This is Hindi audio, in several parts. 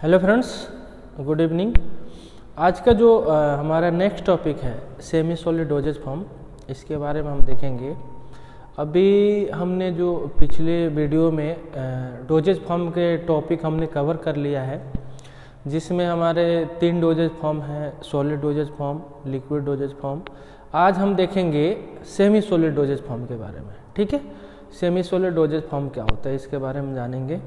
Hello friends, good evening. आज का जो हमारा नेक्स्ट टॉपिक है सेमी सॉलिड डोजेज फॉर्म, इसके बारे में हम देखेंगे। अभी हमने जो पिछले वीडियो में डोजेज फॉर्म के टॉपिक हमने कवर कर लिया है, जिसमें हमारे 3 डोजेज फॉर्म हैं, solid dosage form, liquid doses form. आज हम देखेंगे सेमी सॉलिड डोजेज फॉर्म के बारे में। ठीक है, सेमी सॉलिड डोजेज फॉर्म क्या होता है इसके बारे में जानेंगे।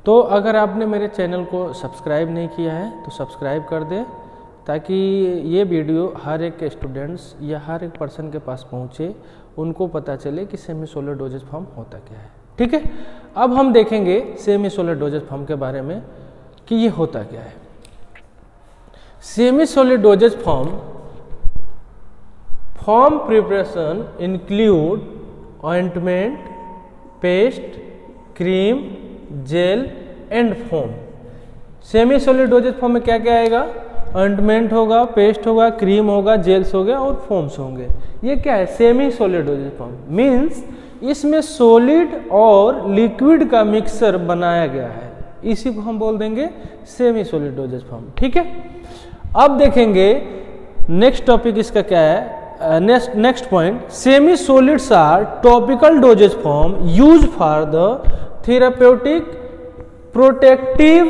तो अगर आपने मेरे चैनल को सब्सक्राइब नहीं किया है तो सब्सक्राइब कर दें, ताकि ये वीडियो हर एक स्टूडेंट्स या हर एक पर्सन के पास पहुँचे, उनको पता चले कि सेमी सॉलिड डोजेज फॉर्म होता क्या है। ठीक है, अब हम देखेंगे सेमी सॉलिड डोजेज फॉर्म के बारे में कि ये होता क्या है। Semi solid dosage form preparation include ointment, paste, cream, gel and foam. Semi solid dosage form में क्या क्या आएगा? ऑइंटमेंट होगा, पेस्ट होगा, क्रीम होगा, जेल्स हो गया और फोम्स होंगे। ये क्या है? Semi solid dosage form means इसमें सॉलिड और लिक्विड का मिक्सचर बनाया गया है, इसी को हम बोल देंगे सेमी सॉलिड डोजेज फॉर्म। ठीक है, अब देखेंगे नेक्स्ट टॉपिक इसका क्या है। Next point, semi solids are topical dosage form use for the therapeutic, protective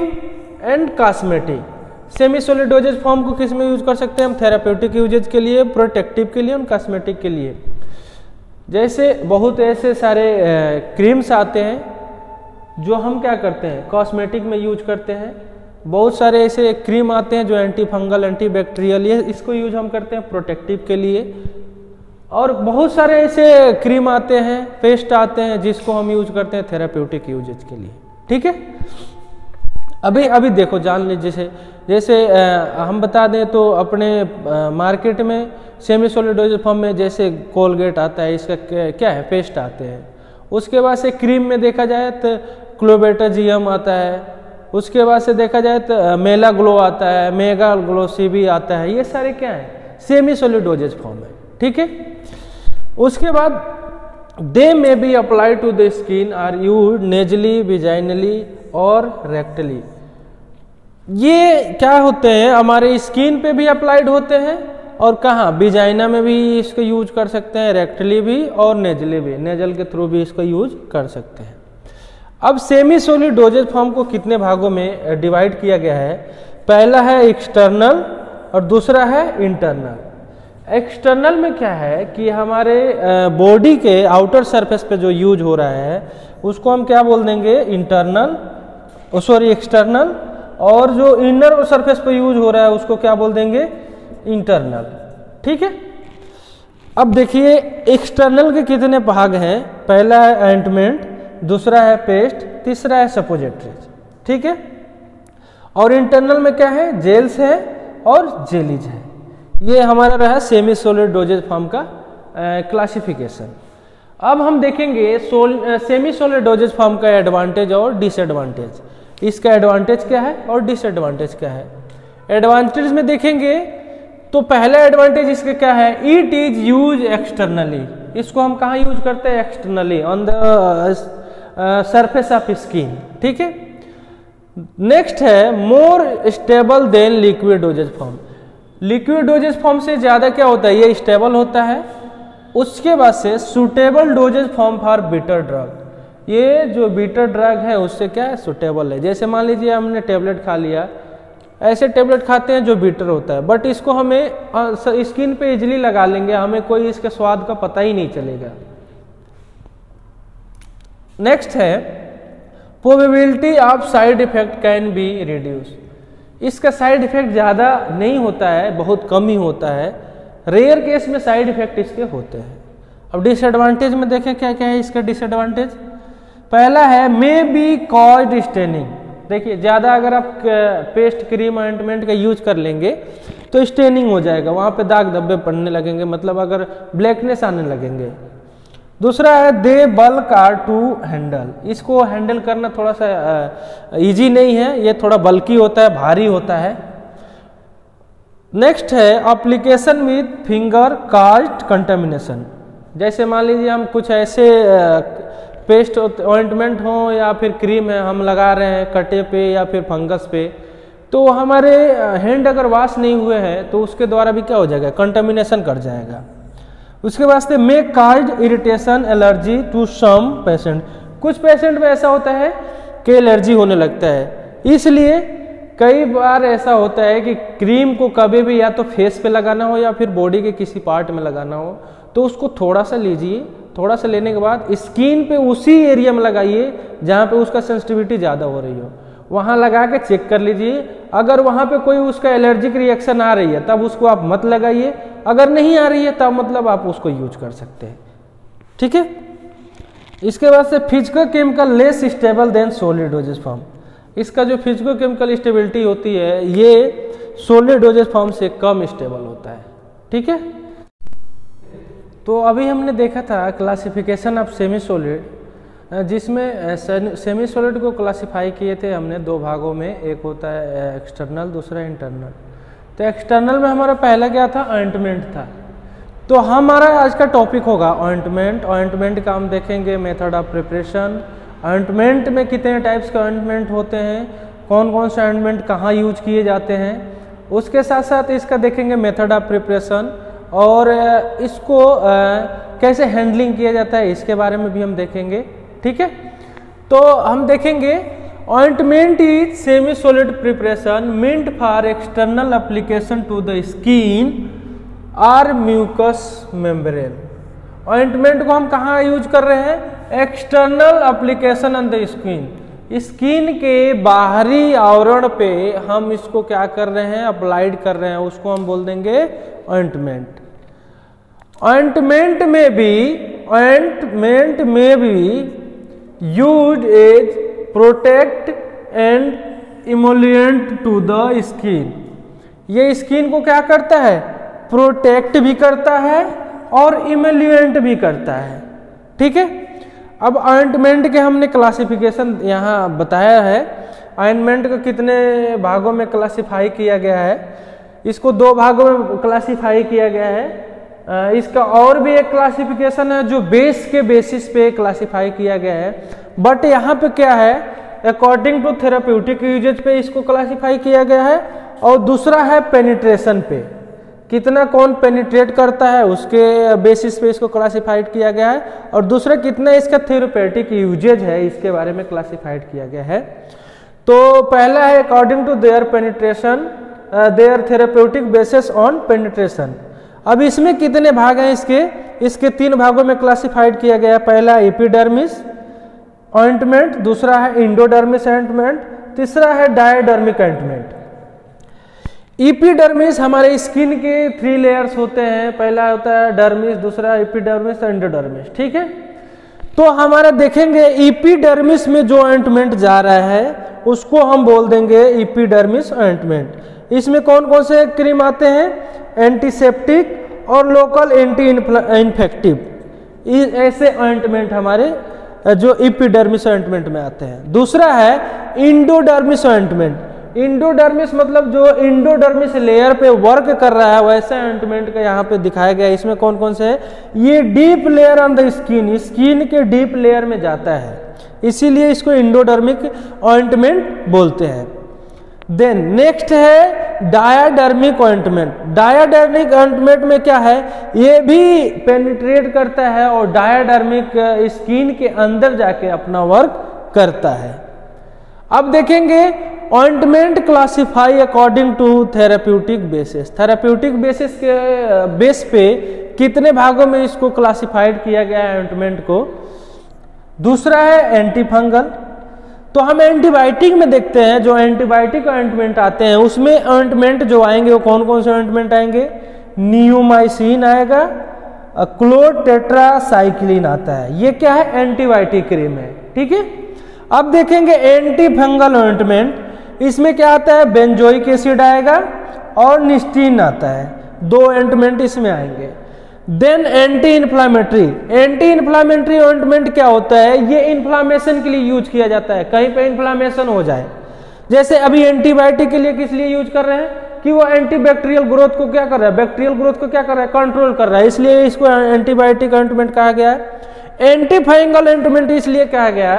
and cosmetic. Semi solid dosage form को किस में यूज कर सकते हैं हम? थेराप्यूटिक यूजेज के लिए, प्रोटेक्टिव के लिए और कॉस्मेटिक के लिए। जैसे बहुत ऐसे सारे क्रीम्स आते हैं जो हम क्या करते हैं, कॉस्मेटिक में यूज करते हैं। बहुत सारे ऐसे क्रीम आते हैं जो एंटी फंगल, एंटी बैक्टीरियल, ये इसको यूज हम करते हैं प्रोटेक्टिव के लिए। और बहुत सारे ऐसे क्रीम आते हैं, पेस्ट आते हैं, जिसको हम यूज करते हैं थेराप्यूटिक यूजेज के लिए। ठीक है, अभी देखो, जान लीजिए। जैसे हम बता दें तो अपने मार्केट में सेमी सॉलिड डोजेज फॉर्म में जैसे कोलगेट आता है, इसका क्या है? पेस्ट आते हैं। उसके बाद से क्रीम में देखा जाए तो क्लोबेटाजियम आता है। उसके बाद से देखा जाए तो मेला ग्लो आता है, मेगा ग्लोसीबी आता है। ये सारे क्या है? सेमी सॉलिड डोजेज फॉर्म है। ठीक है, उसके बाद they may be apply to the skin or use nasally, vaginally और रेक्टली। ये क्या होते हैं? हमारे स्किन पे भी अप्लाइड होते हैं और कहाँ? विजाइना में भी इसको यूज कर सकते हैं, रेक्टली भी और नेजली भी, नेजल के थ्रू भी इसको यूज कर सकते हैं। अब सेमी सॉलिड डोजेज फॉर्म को कितने भागों में डिवाइड किया गया है? पहला है एक्सटर्नल और दूसरा है इंटरनल। एक्सटर्नल में क्या है कि हमारे बॉडी के आउटर सरफेस पे जो यूज हो रहा है उसको हम क्या बोल देंगे? Internal, external. और जो इनर सरफेस पे यूज हो रहा है उसको क्या बोल देंगे? इंटरनल। ठीक है, अब देखिए एक्सटर्नल के कितने भाग हैं। पहला है ऑइंटमेंट, दूसरा है पेस्ट, तीसरा है सपोजिटरीज। ठीक है, और इंटरनल में क्या है? जेल्स है और जेलीज है। ये हमारा रहा सेमी सॉलिड डोजेज फॉर्म का क्लासिफिकेशन। अब हम देखेंगे सेमी सॉलिड डोजेज फॉर्म का एडवांटेज और डिसएडवांटेज। इसका एडवांटेज क्या है और डिसएडवांटेज क्या है? एडवांटेज में देखेंगे तो पहला एडवांटेज इसका क्या है? It is use externally. इसको हम कहाँ यूज करते हैं? Externally, on the surface of skin. ठीक है, नेक्स्ट है more stable then liquid doses form. Liquid doses form से ज़्यादा क्या होता है? ये स्टेबल होता है। उसके बाद से suitable doses form for bitter drug. ये जो बिटर ड्रग है उससे क्या है? सुटेबल है। जैसे मान लीजिए हमने टेबलेट खा लिया, ऐसे टेबलेट खाते हैं जो बिटर होता है, बट इसको हमें स्किन पे इजीली लगा लेंगे, हमें कोई इसके स्वाद का पता ही नहीं चलेगा। नेक्स्ट है probability of side effect can be reduce. इसका साइड इफेक्ट ज़्यादा नहीं होता है, बहुत कम ही होता है। रेयर केस में साइड इफेक्ट इसके होते हैं। अब डिसएडवांटेज में देखें क्या क्या है इसका डिसएडवांटेज। पहला है मे बी कॉज्ड स्टेनिंग। देखिए, ज़्यादा अगर आप पेस्ट, क्रीम, ऑइंटमेंट का यूज कर लेंगे तो स्टेनिंग हो जाएगा, वहाँ पे दाग धब्बे पड़ने लगेंगे, मतलब अगर ब्लैकनेस आने लगेंगे। दूसरा है दे बल्क आर टू हैंडल। इसको हैंडल करना थोड़ा सा इजी नहीं है, ये थोड़ा बल्की होता है, भारी होता है। नेक्स्ट है application with finger cast contamination. जैसे मान लीजिए हम कुछ ऐसे पेस्ट ऑइंटमेंट हो या फिर क्रीम है हम लगा रहे हैं कटे पे या फिर फंगस पे, तो हमारे हैंड अगर वॉश नहीं हुए हैं तो उसके द्वारा भी क्या हो जाएगा, कंटामिनेशन कर जाएगा। उसके वास्ते may cause irritation allergy to some patient, कुछ पेशेंट में ऐसा होता है कि एलर्जी होने लगता है, इसलिए कई बार ऐसा होता है कि क्रीम को कभी भी या तो फेस पे लगाना हो या फिर बॉडी के किसी पार्ट में लगाना हो तो उसको थोड़ा सा लीजिए, थोड़ा सा लेने के बाद स्किन पे उसी एरिया में लगाइए जहाँ पे उसका सेंसिटिविटी ज़्यादा हो रही हो, वहाँ लगा के चेक कर लीजिए। अगर वहाँ पे कोई उसका एलर्जिक रिएक्शन आ रही है तब उसको आप मत लगाइए, अगर नहीं आ रही है तब मतलब आप उसको यूज कर सकते हैं, ठीक है। इसके बाद से physico chemical less stable then solid dosage form, इसका जो फिजिको केमिकल स्टेबिलिटी होती है ये सॉलिड डोजेज फॉर्म से कम स्टेबल होता है, ठीक है। तो अभी हमने देखा था क्लासिफिकेशन ऑफ सेमी सॉलिड, जिसमें सेमी सॉलिड को क्लासिफाई किए थे हमने दो भागों में, एक होता है एक्सटर्नल दूसरा इंटरनल। तो एक्सटर्नल में हमारा पहला क्या था, ऑइंटमेंट था। तो हमारा आज का टॉपिक होगा ऑइंटमेंट। ऑइंटमेंट का हम देखेंगे मेथड ऑफ प्रिपरेशन, ऑइंटमेंट में कितने टाइप्स के ऑइंटमेंट होते हैं, कौन कौन से ऑइंटमेंट कहाँ यूज किए जाते हैं, उसके साथ साथ इसका देखेंगे मेथड ऑफ प्रिपरेशन और इसको कैसे हैंडलिंग किया जाता है इसके बारे में भी हम देखेंगे, ठीक है। तो हम देखेंगे ointment is semi solid preparation meant for external application to the skin और म्यूकस मेम्ब्रेन। ऑइंटमेंट को हम कहाँ यूज कर रहे हैं, external application on the skin, skin के बाहरी आवरण पे हम इसको क्या कर रहे हैं, अप्लाइड कर रहे हैं, उसको हम बोल देंगे ऑइंटमेंट। ऑइंटमेंट में भी use as protect and emollient to the skin, ये स्किन को क्या करता है, प्रोटेक्ट भी करता है और इमोलिएंट भी करता है, ठीक है। अब ऑइंटमेंट के हमने क्लासिफिकेशन यहाँ बताया है, ऑइंटमेंट को कितने भागों में क्लासिफाई किया गया है, इसको दो भागों में क्लासिफाई किया गया है। इसका और भी एक क्लासिफिकेशन है जो बेस के बेसिस पे क्लासिफाई किया गया है, बट यहाँ पे क्या है, अकॉर्डिंग टू थेराप्यूटिक यूजेज पे इसको क्लासिफाई किया गया है, और दूसरा है पेनिट्रेशन पे, कितना कौन पेनिट्रेट करता है उसके बेसिस पे इसको क्लासिफाइड किया गया है, और दूसरा कितना इसका थेरेप्यूटिक यूजेज है इसके बारे में क्लासिफाइड किया गया है। तो पहला है according to their penetration their therapeutic basis on penetration. अब इसमें कितने भाग हैं इसके तीन भागों में क्लासिफाइड किया गया है। पहला एपिडर्मिस ऑइंटमेंट, दूसरा है इंडोडर्मिस ऑइंटमेंट, तीसरा है डायडर्मिक ऑइंटमेंट। एपिडर्मिस हमारे स्किन के 3 लेयर्स होते हैं, पहला होता है डर्मिस, दूसरा एपिडर्मिस और इंडोडर्मिस, ठीक है। तो हमारा देखेंगे एपिडर्मिस में जो ऑइंटमेंट जा रहा है उसको हम बोल देंगे एपिडर्मिस ऑइंटमेंट। इसमें कौन कौन से क्रीम आते हैं, एंटीसेप्टिक और लोकल एंटी इन्फेक्टिव, ऐसे ऑइंटमेंट हमारे जो एपिडर्मिस ऑइंटमेंट में आते हैं। दूसरा है इंडोडर्मिस ऑइंटमेंट। इंडोडर्मिस मतलब जो इंडोडर्मिस लेयर पे वर्क कर रहा है वैसे ऑइंटमेंट का यहाँ पे दिखाया गया है। इसमें कौन कौन से है, ये deep layer on the skin, skin के डीप लेयर में जाता है, इसीलिए इसको इंडोडर्मिक ऑइंटमेंट बोलते हैं। देन नेक्स्ट है डायाडर्मिक ऑइंटमेंट। डायाडर्मिक ऑइंटमेंट में क्या है, ये भी पेनिट्रेट करता है और डायाडर्मिक स्किन के अंदर जाके अपना वर्क करता है। अब देखेंगे ointment classify according to therapeutic basis. Therapeutic basis के बेस पे कितने भागों में इसको क्लासिफाइड किया गया है ऑइंटमेंट को। दूसरा है एंटीफंगल, तो हम एंटीबायोटिक में देखते हैं जो एंटीबायोटिक ऑइंटमेंट आते हैं उसमें ऑइंटमेंट जो आएंगे वो कौन कौन से ऑइंटमेंट आएंगे, नियोमाइसिन आएगा, क्लोटेट्रासाइक्लिन आता है, ये क्या है, एंटीबायोटिक क्रीम है, ठीक है। अब देखेंगे एंटीफंगल ऑइंटमेंट, इसमें क्या आता है, बेंजोइक एसिड आएगा और निस्टीन आता है, 2 ऑइंटमेंट इसमें आएंगे। देन एंटी इन्फ्लामेटरी ऑइंटमेंट क्या होता है, ये इन्फ्लामेशन के लिए यूज किया जाता है, कहीं पे इन्फ्लामेशन हो जाए। जैसे अभी एंटीबायोटिक के लिए किस लिए यूज कर रहे हैं कि वो एंटीबैक्टीरियल ग्रोथ को क्या कर रहा है, बैक्टीरियल ग्रोथ को क्या कर रहा है, कंट्रोल कर रहा है, इसलिए इसको एंटीबायोटिक ऑइंटमेंट कहा गया है। एंटी फंगल ऑइंटमेंट इसलिए कहा गया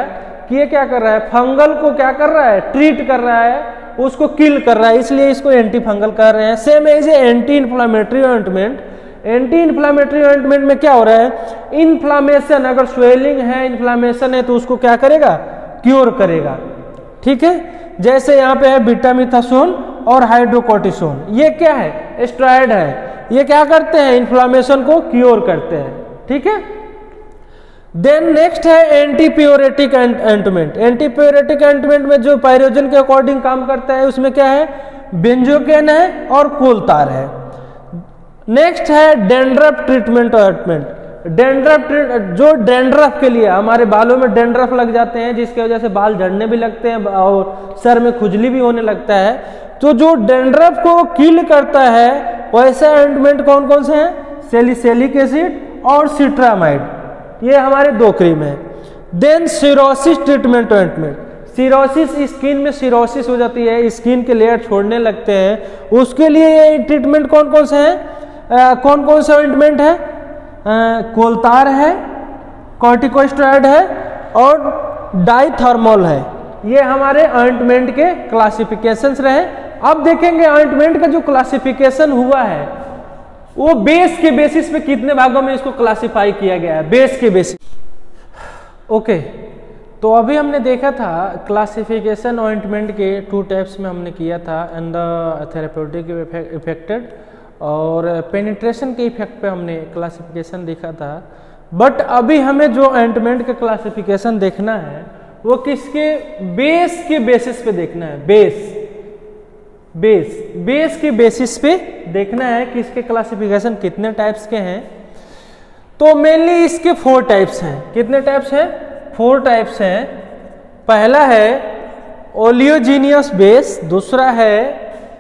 कि ये क्या कर रहा है, फंगल को क्या कर रहा है, ट्रीट कर रहा है, उसको किल कर रहा है, इसलिए इसको एंटी फंगल कह रहे हैं। Same as a anti inflammatory ointment. Anti inflammatory ointment में क्या हो रहा है, इन्फ्लामेशन, अगर स्वेलिंग है, इन्फ्लामेशन है, तो उसको क्या करेगा, क्योर करेगा। ठीक है, जैसे यहाँ पे है बीटामिथासोन और हाइड्रोकोर्टिसोन, ये क्या है, स्टेरॉइड है, ये क्या करते हैं, इन्फ्लामेशन को क्योर करते हैं। ठीक है, देन नेक्स्ट है एंटीप्यूरेटिक ऑइंटमेंट। एंटीप्यूरेटिक ऑइंटमेंट में जो पायरोजन के अकॉर्डिंग काम करता है, उसमें क्या है, बेंजोकेन है और कोलतार है। नेक्स्ट है डैंड्रफ ट्रीटमेंट ऑइंटमेंट। जो डैंड्रफ के लिए, हमारे बालों में डैंड्रफ लग जाते हैं जिसकी वजह से बाल झड़ने भी लगते हैं और सर में खुजली भी होने लगता है, तो जो डैंड्रफ को किल करता है वैसे ऑइंटमेंट कौन कौन से हैं, सैलिसिलिक एसिड और सिट्रामाइड, ये हमारे 2 क्रीम है। Then cirrhosis treatment ointment. Cirrhosis, skin में सिरोसिस हो जाती है, स्किन के लेयर छोड़ने लगते हैं, उसके लिए ये ट्रीटमेंट कौन कौन से हैं, कौन कौन से ऑइंटमेंट है, कोलतार है, कॉर्टिकोस्टेरॉइड है और डाइथर्मोल है। ये हमारे ऑइंटमेंट के क्लासिफिकेशंस रहे। अब देखेंगे ऑइंटमेंट का जो क्लासिफिकेशन हुआ है वो बेस के बेसिस पे कितने भागों में इसको क्लासिफाई किया गया है, बेस के बेसिस। ओके, तो अभी हमने देखा था क्लासिफिकेशन ऑइंटमेंट के 2 टाइप्स में हमने किया था, एंड द थेरेप्यूटिक इफेक्टेड और पेनिट्रेशन के इफेक्ट पे हमने क्लासिफिकेशन देखा था। बट अभी हमें जो ऑइंटमेंट का क्लासिफिकेशन देखना है वो किसके, बेस के बेसिस पे देखना है। बेस के बेसिस पे देखना है कि इसके क्लासिफिकेशन कितने टाइप्स के हैं। तो मेनली इसके 4 टाइप्स हैं। कितने टाइप्स हैं, 4 टाइप्स हैं। पहला है ओलियोजीनियस बेस, दूसरा है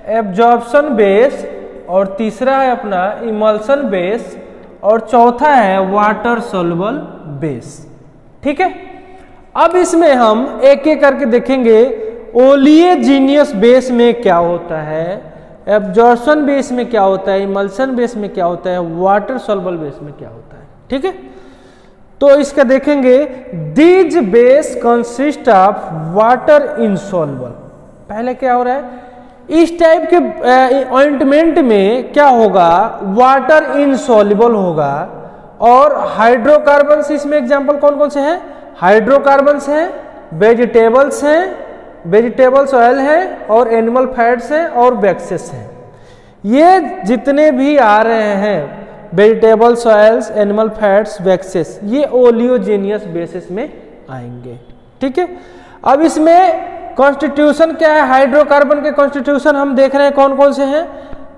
एब्जॉर्प्शन बेस, और तीसरा है अपना इमल्सन बेस, और चौथा है वाटर सोल्युबल बेस। ठीक है, अब इसमें हम एक एक करके देखेंगे ओलियोजीनियस बेस में क्या होता है, एब्जॉर्प्शन बेस में क्या होता है, इमल्सन बेस में क्या होता है, वाटर सोल्युबल बेस में क्या होता है। ठीक है, तो इसका देखेंगे, these base consist of water insoluble. पहले क्या हो रहा है, इस टाइप के ऑइंटमेंट में क्या होगा, वाटर इनसॉल्युबल होगा, और हाइड्रोकार्बन्स, इसमें एग्जांपल कौन कौन से हैं, हाइड्रोकार्बन्स हैं, वेजिटेबल्स हैं, वेजिटेबल्स ऑयल है, और एनिमल फैट्स हैं, और वैक्सेस हैं। ये जितने भी आ रहे हैं vegetables oils, animal fats, waxes, ये ओलियोजीनियस बेसिस में आएंगे। ठीक है, अब इसमें कॉन्स्टिट्यूशन क्या है, हाइड्रोकार्बन के कॉन्स्टिट्यूशन हम देख रहे हैं कौन कौन से हैं।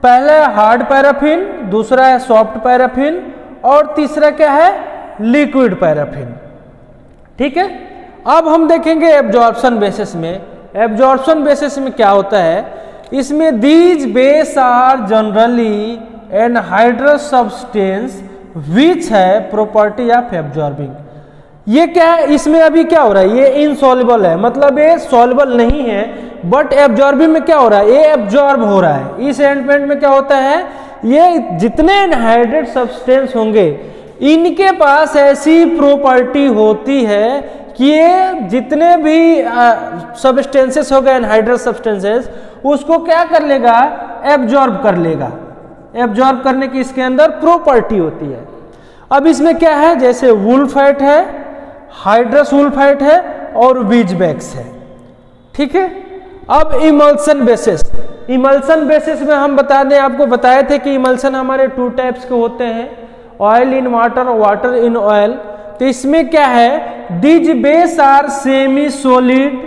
पहला है हार्ड पैराफिन, दूसरा है सॉफ्ट पैराफिन, और तीसरा क्या है, लिक्विड पैराफिन। ठीक है, अब हम देखेंगे एब्जॉर्प्शन बेसिस में। एब्जॉर्प्शन बेसिस में क्या होता है, इसमें these base are generally anhydrous substance which है प्रॉपर्टी ऑफ एब्जॉर्बिंग। ये क्या है, इसमें अभी क्या हो रहा है, ये इनसॉल्युबल है, मतलब ये सॉल्युबल नहीं है, बट एब्जॉर्बिंग में क्या हो रहा है, ये एब्जॉर्ब हो रहा है। इस एलिमेंट में क्या होता है, ये जितने एनहाइड्रेट सब्सटेंस होंगे इनके पास ऐसी प्रॉपर्टी होती है कि ये जितने भी सब्सटेंसेस हो गए, एनहाइड्रेट सब्सटेंसेस, उसको क्या कर लेगा, एब्जॉर्ब कर लेगा। एब्जॉर्ब करने की इसके अंदर प्रॉपर्टी होती है। अब इसमें क्या है, जैसे वूल फैट है, हाइड्रस वूल फैट है, और बीजवैक्स है। ठीक है, अब इमल्सन बेसिस। इमल्सन बेसिस में हम बता दें, आपको बताए थे कि इमल्सन हमारे 2 टाइप्स के होते हैं, ऑयल इन वाटर और वाटर इन ऑयल। तो इसमें क्या है, these base are semi solid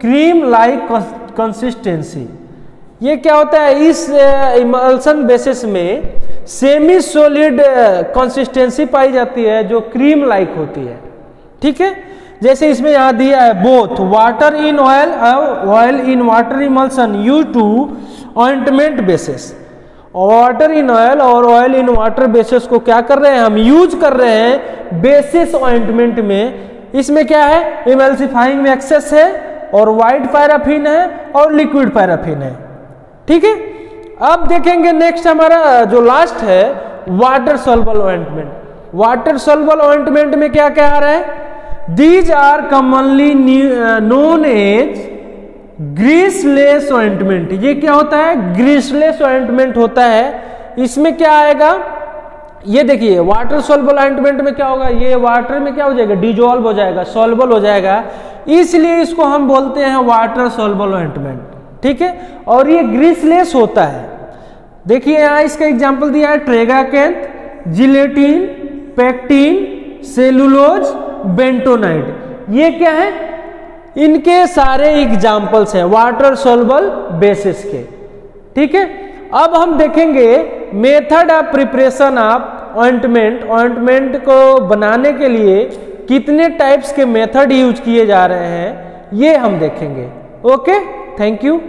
cream like consistency. ये क्या होता है, इस इमल्सन बेसिस में सेमी सॉलिड कंसिस्टेंसी पाई जाती है जो क्रीम लाइक होती है। ठीक है, जैसे इसमें यहां दिया है बोथ वाटर इन ऑयल और oil in water emulsion use to ointment basis. Water in oil और ऑयल इन वाटर बेसिस को क्या कर रहे हैं, हम यूज कर रहे हैं बेसिस ऑइंटमेंट में। इसमें क्या है, इमल्सिफाइंग वैक्सेस है, और व्हाइट पैराफिन है, और लिक्विड पैराफिन है। ठीक है, अब देखेंगे नेक्स्ट हमारा जो लास्ट है water soluble ointment. Water soluble ointment में क्या क्या आ रहा है? These are commonly known as greaseless ointment. ये क्या होता है? ग्रीसलेस ऑइंटमेंट होता है। इसमें क्या आएगा? ये देखिए वाटर सॉल्युबल ऑइंटमेंट में क्या होगा? ये वाटर में क्या हो जाएगा? डिजोल्व हो जाएगा, सॉल्युबल हो जाएगा, इसलिए इसको हम बोलते हैं वाटर सॉल्युबल ऑइंटमेंट। ठीक है, और ये ग्रीसलेस होता है। देखिए यहां इसका एग्जांपल दिया है, ट्रेगाकेंथ, जिलेटिन, पेक्टिन, सेलुलोज, बेंटोनाइट। ये क्या है? इनके सारे एग्जाम्पल्स हैं वाटर सॉल्युबल बेसिस के। ठीक है, अब हम देखेंगे method of preparation of ointment. Ointment को बनाने के लिए कितने टाइप्स के मेथड यूज किए जा रहे हैं, ये हम देखेंगे। Okay, thank you.